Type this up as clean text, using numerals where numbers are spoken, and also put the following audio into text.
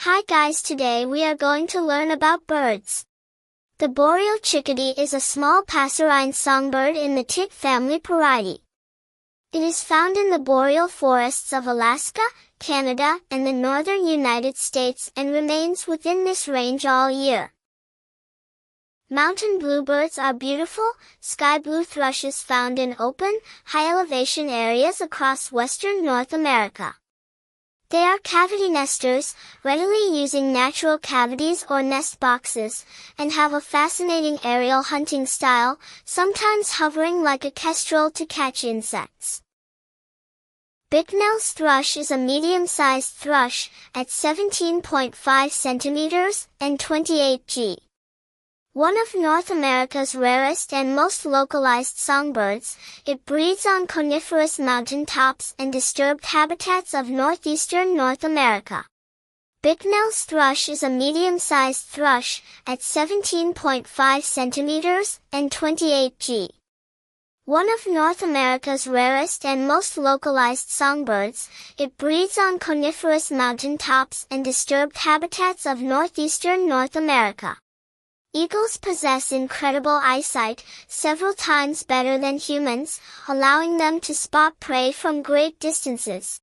Hi guys, today we are going to learn about birds. The boreal chickadee is a small passerine songbird in the tit family Poridae. It is found in the boreal forests of Alaska, Canada, and the northern United States and remains within this range all year. Mountain bluebirds are beautiful, sky blue thrushes found in open, high-elevation areas across western North America. They are cavity nesters, readily using natural cavities or nest boxes, and have a fascinating aerial hunting style, sometimes hovering like a kestrel to catch insects. Bicknell's thrush is a medium-sized thrush, at 17.5 centimeters and 28 g. One of North America's rarest and most localized songbirds, it breeds on coniferous mountain tops and disturbed habitats of northeastern North America. Bicknell's thrush is a medium-sized thrush, at 17.5 centimeters and 28 g. One of North America's rarest and most localized songbirds, it breeds on coniferous mountain tops and disturbed habitats of northeastern North America. Eagles possess incredible eyesight, several times better than humans, allowing them to spot prey from great distances.